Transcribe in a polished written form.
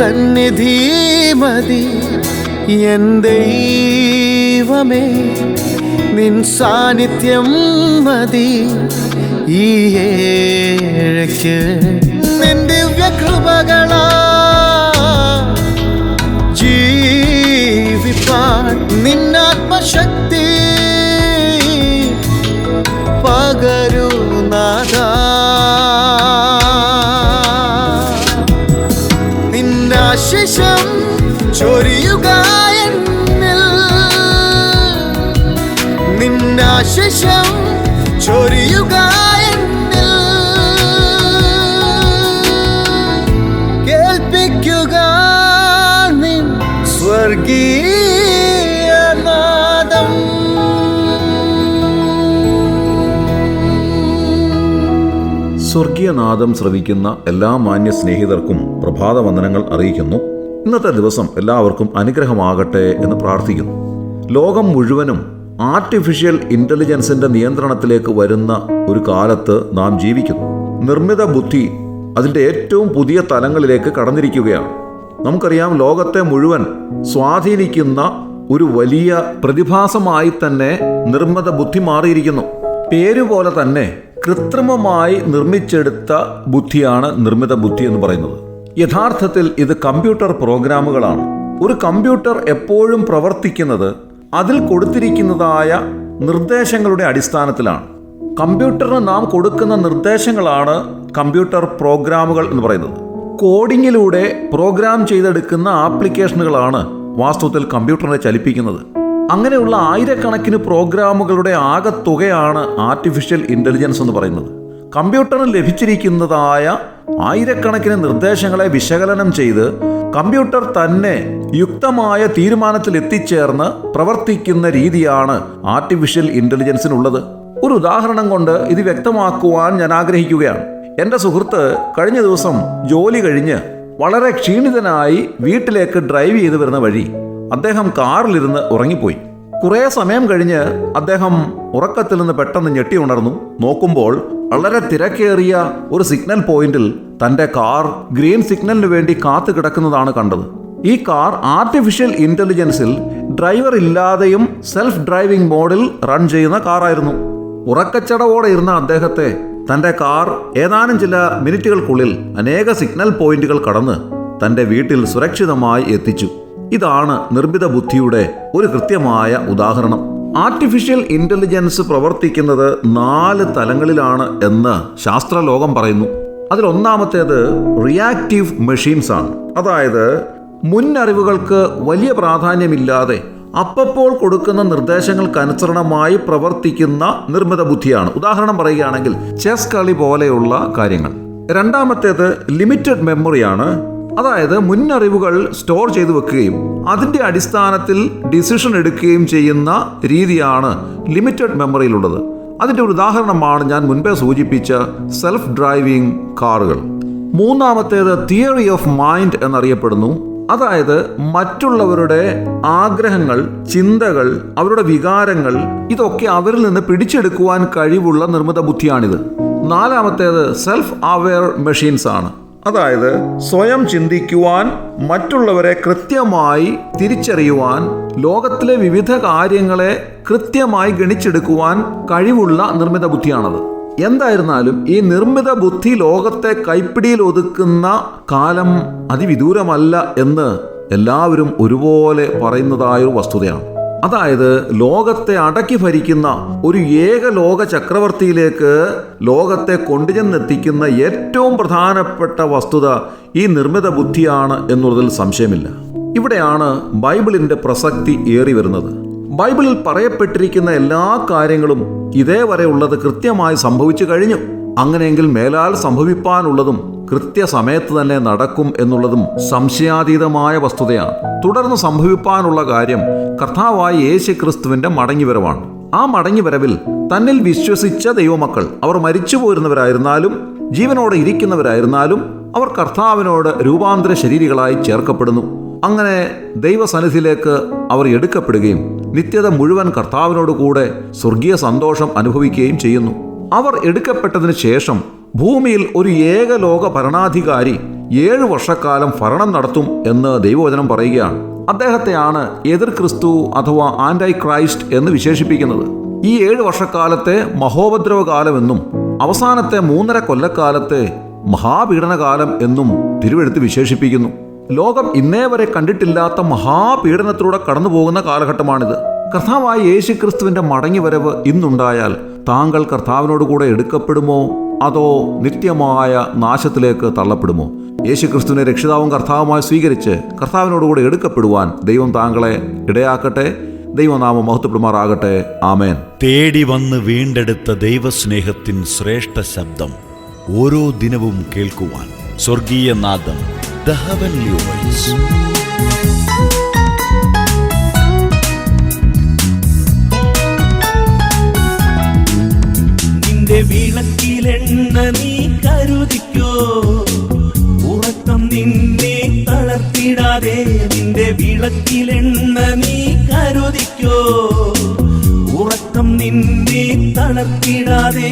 സന്നിധി മതി എൻ ദൈവമേ, നിൻ സാന്നിധ്യം മതി ഈ ഏഴയ്ക്ക്. നിൻ ദിവ്യകൃപകളാ ജീവിപ്പാൻ നിന്നാത്മശക്തി പകരൂ നാഥാ. നിന്നാശിഷം ചൊരിയുക എന്നിൽ, നിന്നാശിഷം ചൊരിയുക എന്നിൽ. കേൾപ്പിക്കുക നിൻ സ്വർഗീയനാദം. സ്വർഗീയനാദം ശ്രവിക്കുന്ന എല്ലാ മാന്യ സ്നേഹിതർക്കും പ്രഭാതവന്ദനങ്ങൾ അറിയിക്കുന്നു. ഇന്നത്തെ ദിവസം എല്ലാവർക്കും അനുഗ്രഹമാകട്ടെ എന്ന് പ്രാർത്ഥിക്കുന്നു. ലോകം മുഴുവനും ആർട്ടിഫിഷ്യൽ ഇൻ്റലിജൻസിൻ്റെ നിയന്ത്രണത്തിലേക്ക് വരുന്ന ഒരു കാലത്ത് നാം ജീവിക്കുന്നു. നിർമ്മിത ബുദ്ധി അതിൻ്റെ ഏറ്റവും പുതിയ തലങ്ങളിലേക്ക് കടന്നിരിക്കുകയാണ്. നമുക്കറിയാം, ലോകത്തെ മുഴുവൻ സ്വാധീനിക്കുന്ന ഒരു വലിയ പ്രതിഭാസമായി തന്നെ നിർമ്മിത ബുദ്ധി മാറിയിരിക്കുന്നു. പേരുപോലെ തന്നെ കൃത്രിമമായി നിർമ്മിച്ചെടുത്ത ബുദ്ധിയാണ് നിർമ്മിത ബുദ്ധി എന്ന് പറയുന്നത്. യഥാർത്ഥത്തിൽ ഇത് കമ്പ്യൂട്ടർ പ്രോഗ്രാമുകളാണ്. ഒരു കമ്പ്യൂട്ടർ എപ്പോഴും പ്രവർത്തിക്കുന്നത് അതിൽ കൊടുത്തിരിക്കുന്നതായ നിർദ്ദേശങ്ങളുടെ അടിസ്ഥാനത്തിലാണ്. കമ്പ്യൂട്ടറിന് നാം കൊടുക്കുന്ന നിർദ്ദേശങ്ങളാണ് കമ്പ്യൂട്ടർ പ്രോഗ്രാമുകൾ എന്ന് പറയുന്നത്. കോഡിങ്ങിലൂടെ പ്രോഗ്രാം ചെയ്തെടുക്കുന്ന ആപ്ലിക്കേഷനുകളാണ് വാസ്തവത്തിൽ കമ്പ്യൂട്ടറിനെ ചലിപ്പിക്കുന്നത്. അങ്ങനെയുള്ള ആയിരക്കണക്കിന് പ്രോഗ്രാമുകളുടെ ആകെത്തുകയാണ് ആർട്ടിഫിഷ്യൽ ഇൻ്റലിജൻസ് എന്ന് പറയുന്നത്. കമ്പ്യൂട്ടറിന് ലഭിച്ചിരിക്കുന്നതായ ആയിരക്കണക്കിന് നിർദ്ദേശങ്ങളെ വിശകലനം ചെയ്ത് കമ്പ്യൂട്ടർ തന്നെ യുക്തമായ തീരുമാനത്തിൽ എത്തിച്ചേർന്ന് പ്രവർത്തിക്കുന്ന രീതിയാണ് ആർട്ടിഫിഷ്യൽ ഇൻ്റലിജൻസിനുള്ളത്. ഒരു ഉദാഹരണം കൊണ്ട് ഇത് വ്യക്തമാക്കുവാൻ ഞാൻ ആഗ്രഹിക്കുകയാണ്. എൻ്റെ സുഹൃത്ത് കഴിഞ്ഞ ദിവസം ജോലി കഴിഞ്ഞ് വളരെ ക്ഷീണിതനായി വീട്ടിലേക്ക് ഡ്രൈവ് ചെയ്ത് വരുന്ന വഴി അദ്ദേഹം കാറിലിരുന്ന് ഉറങ്ങിപ്പോയി. കുറേ സമയം കഴിഞ്ഞ് അദ്ദേഹം ഉറക്കത്തിൽ നിന്ന് പെട്ടെന്ന് ഞെട്ടി ഉണർന്നു. നോക്കുമ്പോൾ വളരെ തിരക്കേറിയ ഒരു സിഗ്നൽ പോയിന്റിൽ തൻ്റെ കാർ ഗ്രീൻ സിഗ്നലിന് വേണ്ടി കാത്തു കിടക്കുന്നതാണ് കണ്ടത്. ഈ കാർ ആർട്ടിഫിഷ്യൽ ഇൻ്റലിജൻസിൽ ഡ്രൈവർ ഇല്ലാതെയും സെൽഫ് ഡ്രൈവിംഗ് മോഡിൽ റൺ ചെയ്യുന്ന കാറായിരുന്നു. ഉറക്കച്ചടവോടെ ഇരുന്ന അദ്ദേഹത്തെ തൻ്റെ കാർ ഏതാനും ചില മിനിറ്റുകൾക്കുള്ളിൽ അനേക സിഗ്നൽ പോയിന്റുകൾ കടന്ന് തൻ്റെ വീട്ടിൽ സുരക്ഷിതമായി എത്തിച്ചു. ഇതാണ് നിർമ്മിത ബുദ്ധിയുടെ ഒരു കൃത്യമായ ഉദാഹരണം. ആർട്ടിഫിഷ്യൽ ഇൻ്റലിജൻസ് പ്രവർത്തിക്കുന്നത് 4 തലങ്ങളിലാണ് എന്ന് ശാസ്ത്രലോകം പറയുന്നു. അതിലൊന്നാമത്തേത് റിയാക്റ്റീവ് മെഷീൻസ് ആണ്. അതായത് മുന്നറിവുകൾക്ക് വലിയ പ്രാധാന്യമില്ലാതെ അപ്പോൾ കൊടുക്കുന്ന നിർദ്ദേശങ്ങൾക്കനുസരണമായി പ്രവർത്തിക്കുന്ന നിർമ്മിത ബുദ്ധിയാണ്. ഉദാഹരണം പറയുകയാണെങ്കിൽ ചെസ് കളി പോലെയുള്ള കാര്യങ്ങൾ. രണ്ടാമത്തേത് ലിമിറ്റഡ് മെമ്മറിയാണ്. അതായത് മുന്നറിവുകൾ സ്റ്റോർ ചെയ്തു വെക്കുകയും അതിൻ്റെ അടിസ്ഥാനത്തിൽ ഡിസിഷൻ എടുക്കുകയും ചെയ്യുന്ന രീതിയാണ് ലിമിറ്റഡ് മെമ്മറിയിലുള്ളത്. അതിൻ്റെ ഒരു ഉദാഹരണമാണ് ഞാൻ മുൻപേ സൂചിപ്പിച്ച സെൽഫ് ഡ്രൈവിംഗ് കാറുകൾ. മൂന്നാമത്തേത് തിയറി ഓഫ് മൈൻഡ് എന്നറിയപ്പെടുന്നു. അതായത് മറ്റുള്ളവരുടെ ആഗ്രഹങ്ങൾ, ചിന്തകൾ, അവരുടെ വികാരങ്ങൾ ഇതൊക്കെ അവരിൽ നിന്ന് പിടിച്ചെടുക്കുവാൻ കഴിവുള്ള നിർമ്മിത ബുദ്ധിയാണിത്. നാലാമത്തേത് സെൽഫ് അവെയർ മെഷീൻസ് ആണ്. അതായത് സ്വയം ചിന്തിക്കുവാൻ, മറ്റുള്ളവരെ കൃത്യമായി തിരിച്ചറിയുവാൻ, ലോകത്തിലെ വിവിധ കാര്യങ്ങളെ കൃത്യമായി ഗണിച്ചെടുക്കുവാൻ കഴിവുള്ള നിർമ്മിത ബുദ്ധിയാണത്. എന്തായിരുന്നാലും ഈ നിർമ്മിത ബുദ്ധി ലോകത്തെ കൈപ്പിടിയിൽ ഒതുക്കുന്ന കാലം അതിവിദൂരമല്ല എന്ന് എല്ലാവരും ഒരുപോലെ പറയുന്നതായൊരു വസ്തുതയാണ്. അതായത് ലോകത്തെ അടക്കി ഭരിക്കുന്ന ഒരു ഏക ലോക ചക്രവർത്തിയിലേക്ക് ലോകത്തെ കൊണ്ടുചെന്നെത്തിക്കുന്ന ഏറ്റവും പ്രധാനപ്പെട്ട വസ്തുത ഈ നിർമ്മിത ബുദ്ധിയാണ് എന്നുള്ളതിൽ സംശയമില്ല. ഇവിടെയാണ് ബൈബിളിൻ്റെ പ്രസക്തി ഏറി വരുന്നത്. ബൈബിളിൽ പറയപ്പെട്ടിരിക്കുന്ന എല്ലാ കാര്യങ്ങളും ഇതേവരെ ഉള്ളത് കൃത്യമായി സംഭവിച്ചു കഴിഞ്ഞു. അങ്ങനെയെങ്കിൽ മേലാൽ സംഭവിപ്പാനുള്ളതും കൃത്യസമയത്ത് തന്നെ നടക്കും എന്നുള്ളതും സംശയാതീതമായ വസ്തുതയാണ്. തുടർന്ന് സംഭവിപ്പാനുള്ള കാര്യം കർത്താവായ യേശുക്രിസ്തുവിന്റെ മടങ്ങിവരവാണ്. ആ മടങ്ങിവരവിൽ തന്നിൽ വിശ്വസിച്ച ദൈവമക്കൾ, അവർ മരിച്ചു പോരുന്നവരായിരുന്നാലും ജീവനോടെ ഇരിക്കുന്നവരായിരുന്നാലും, അവർ കർത്താവിനോട് രൂപാന്തര ശരീരികളായി ചേർക്കപ്പെടുന്നു. അങ്ങനെ ദൈവസന്നിധിയിലേക്ക് അവർ എടുക്കപ്പെടുകയും നിത്യത മുഴുവൻ കർത്താവിനോട് കൂടെ സ്വർഗീയ സന്തോഷം അനുഭവിക്കുകയും ചെയ്യുന്നു. അവർ എടുക്കപ്പെട്ടതിന് ശേഷം ഭൂമിയിൽ ഒരു ഏകലോക ഭരണാധികാരി 7 വർഷക്കാലം ഭരണം നടത്തും എന്ന് ദൈവവചനം പറയുകയാണ്. അദ്ദേഹത്തെയാണ് എതിർ ക്രിസ്തു അഥവാ ആന്റൈ ക്രൈസ്റ്റ് എന്ന് വിശേഷിപ്പിക്കുന്നത്. ഈ 7 വർഷക്കാലത്തെ മഹോപദ്രവകാലമെന്നും അവസാനത്തെ 3.5 കൊല്ലക്കാലത്തെ മഹാപീഡനകാലം എന്നും തിരുവെഴുത്ത് വിശേഷിപ്പിക്കുന്നു. ലോകം ഇന്നേ വരെ കണ്ടിട്ടില്ലാത്ത മഹാപീഡനത്തിലൂടെ കടന്നു പോകുന്ന കാലഘട്ടമാണിത്. കർത്താവായ യേശുക്രിസ്തുവിന്റെ മടങ്ങിവരവ് ഇന്നുണ്ടായാൽ താങ്കൾ കർത്താവിനോട് കൂടെ എടുക്കപ്പെടുമോ അതോ നിത്യമായ നാശത്തിലേക്ക് തള്ളപ്പെടുമോ? യേശുക്രിസ്തുവിനെ രക്ഷിതാവും കർത്താവുമായി സ്വീകരിച്ച് കർത്താവിനോടുകൂടെ എടുക്കപ്പെടുവാൻ ദൈവം താങ്കളെ ഇടയാക്കട്ടെ. ദൈവനാമം മഹത്വപ്പെടുമാറാകട്ടെ. ആമേൻ. തേടി വന്ന് വീണ്ടെടുത്ത ദൈവസ്നേഹത്തിൻ ശ്രേഷ്ഠ ശബ്ദം ഓരോ ദിനവും കേൾക്കുവാൻ സ്വർഗീയ നാദം The Heavenly Voice. നിന്റെ വിളക്കിലെണ്ണ നീ കരുതിക്കോ, ഉറക്കം നിന്നെ തളർത്തിടാതെ. നിന്റെ വിളക്കിലെണ്ണ നീ കരുതിക്കോ, ഉറക്കം നിന്നെ തളർത്തിടാതെ.